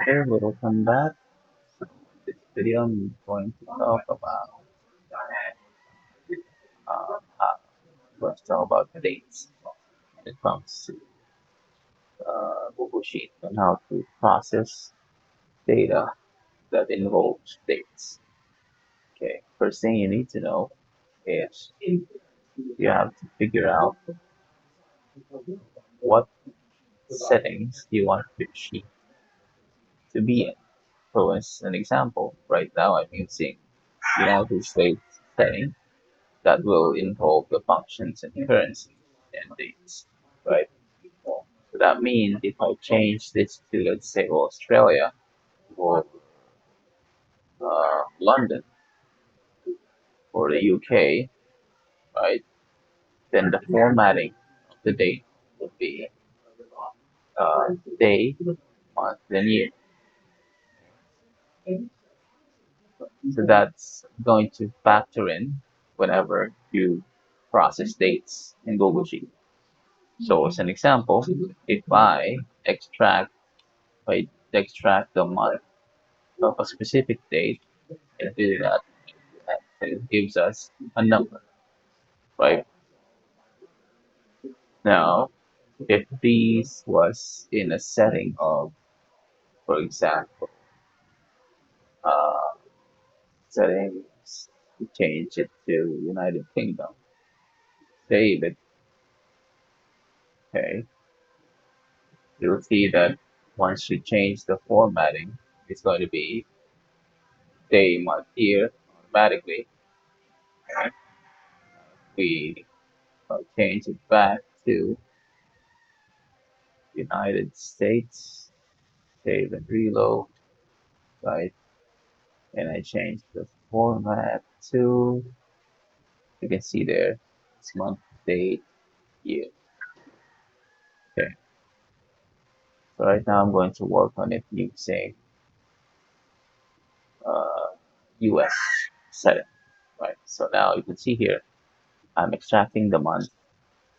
Okay, welcome back. This video I'm going to talk about uh, let's talk about dates when it comes to Google Sheet and how to process data that involves dates. Okay, first thing you need to know is you have to figure out what settings you want your sheet to be in. So as an example, right now I'm using United States setting that will involve the functions and currency and dates, right? So that means if I change this to, let's say, Australia or London or the UK, right, then the formatting of the date would be day, month, and year. So that's going to factor in whenever you process dates in Google Sheet. So as an example, if I extract the month of a specific date and do that, it gives us a number, right? Now, if this was in a setting of, for example, uh, settings, we change it to United Kingdom, save it, okay, you'll see that once you change the formatting, it's going to be day, month, year automatically. Okay? We change it back to United States, save and reload, right? And I change the format to, you can see there, it's month, date, year. Okay, so right now I'm going to work on it using uh, US setting, right? So now you can see here, I'm extracting the month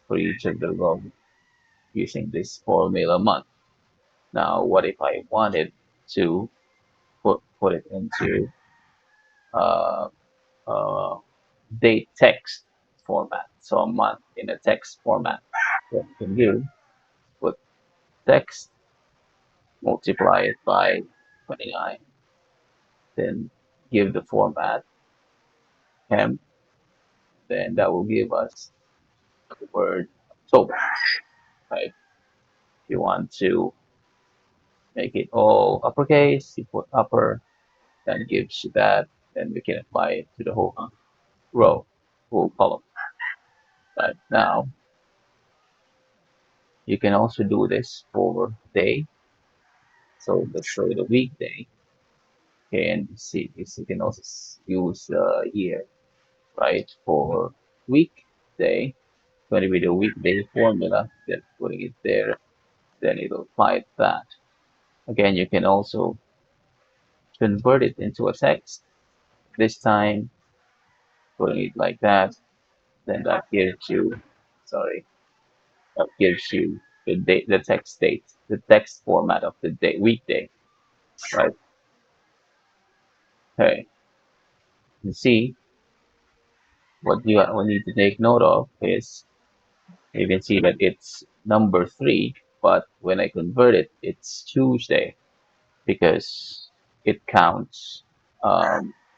for each of the row using this formula month. Now, what if I wanted to put it into uh, uh, date text format, so a month in a text format? What you can do, put text, multiply it by 29, then give the format temp, then that will give us the word October, right? If you want to make it all uppercase, you put upper, then gives you that, then we can apply it to the whole row, whole column. Right now, you can also do this for day. So let's show you the weekday. Okay, and see, you can also use year, right? For weekday, going to be the weekday formula, then putting it there, then it'll apply that. Again, you can also convert it into a text. This time, putting it like that, then that gives you, sorry, that gives you the date, the text date, the text format of the day, weekday, right? Okay, you see what you need to take note of is you can see that it's number 3, but when I convert it, it's Tuesday because it counts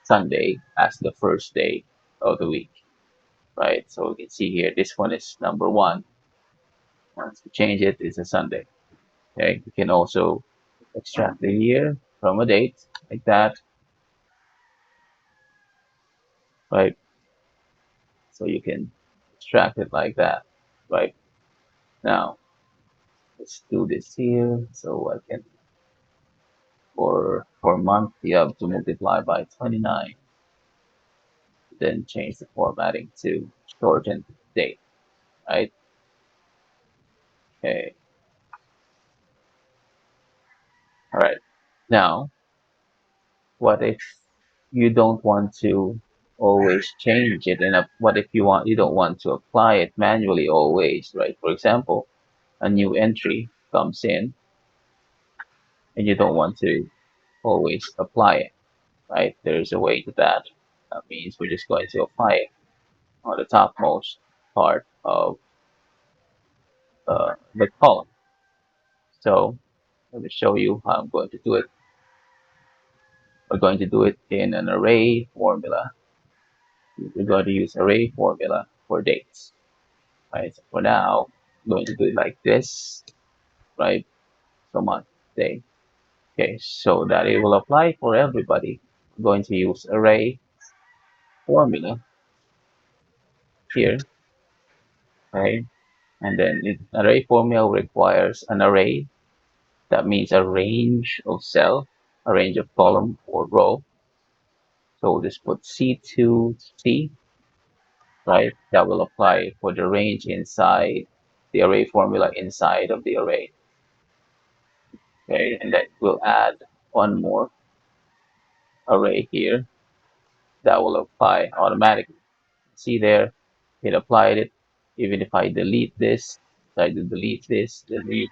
Sunday as the first day of the week, right? So you can see here, this one is number 1. Once we change it, it's a Sunday. Okay, you can also extract the year from a date like that, right? So you can extract it like that, right? Now, let's do this here. So I can, for month, you have to multiply by 29, then change the formatting to shortened date, right? Okay, all right. Now, what if you don't want to always change it? And what if you don't want to apply it manually always, right? For example, a new entry comes in, and you don't want to always apply it, right? There's a way to that. That means we're just going to apply it on the topmost part of the column. So let me show you how I'm going to do it. We're going to do it in an array formula. We're going to use array formula for dates, right? So for now, I'm going to do it like this, right? So month, day. Okay, so that it will apply for everybody. I'm going to use array formula here, okay? And then array formula requires an array. That means a range of cell, a range of column or row. So just put C2 C, right? That will apply for the range inside the array formula inside of the array. Okay, and then we'll add one more array here that will apply automatically. See there, it applied it. Even if I delete this, try to delete this, delete,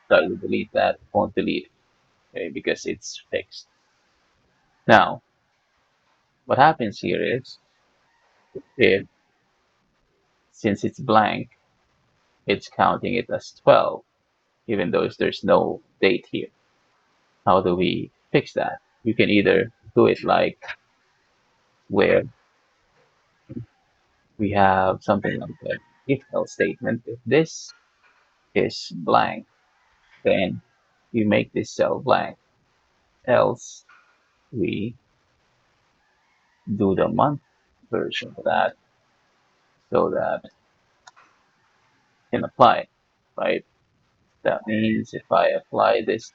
try to delete that, it won't delete it, okay, because it's fixed. Now, what happens here is, if since it's blank, it's counting it as 12, even though there's no date here. How do we fix that? You can either do it like where we have something like a if else statement. If this is blank, then you make this cell blank. Else, we do the month version of that so that it can apply, right? That means if I apply this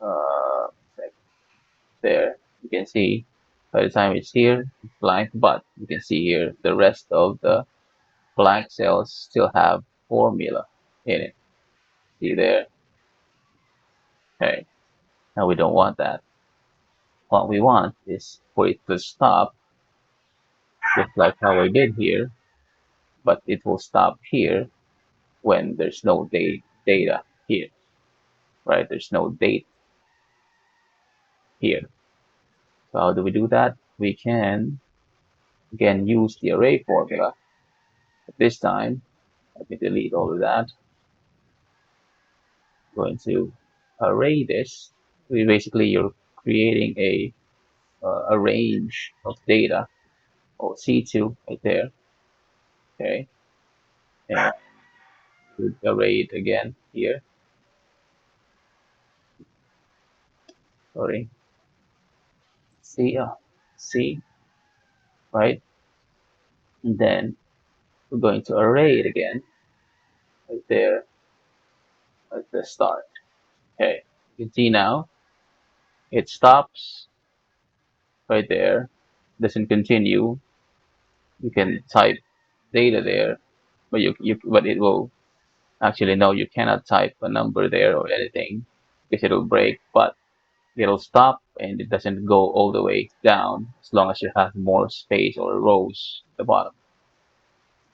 uh, there, you can see by the time it's here, it's blank, but you can see here the rest of the blank cells still have formula in it. See there? Okay. Now we don't want that. What we want is for it to stop, just like how I did here, but it will stop here when there's no data here, right? There's no date here. So how do we do that? We can again use the array formula. But this time, let me delete all of that. I'm going to array this. Basically, you're creating a range of data. Oh, C2 right there. Okay, and we array it again here. Sorry, C, right? And then we're going to array it again right there at the start. Okay, you can see now it stops right there, doesn't continue. You can type data there, but but it will actually no, you cannot type a number there or anything because it'll break. But it'll stop and it doesn't go all the way down as long as you have more space or rows at the bottom.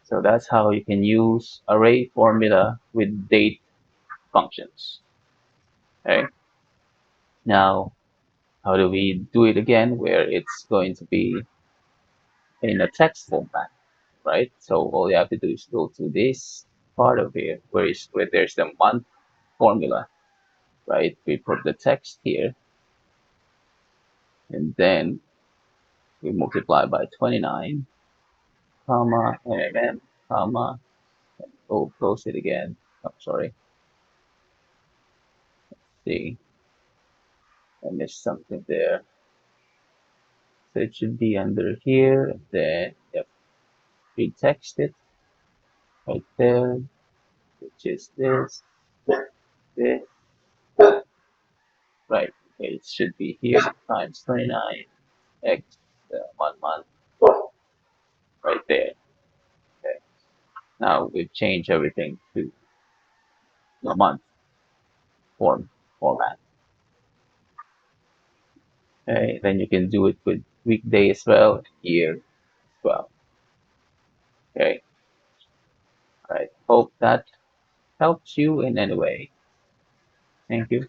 So that's how you can use array formula with date functions. Okay. Now, how do we do it again where it's going to be in a text format, right? So all you have to do is go to this part of here where there's the month formula, right? We put the text here and then we multiply by 29, comma, and comma, oh, close it again. Oh, sorry. See, I missed something there. So it should be under here. Then, yep, we text it right there, which is this, right? Okay, it should be here times 29 x 1 month right there. Okay. Now we've changed everything to the month format. Okay, then you can do it with weekday as well, year as well. Okay, all right. Hope that helps you in any way. Thank you.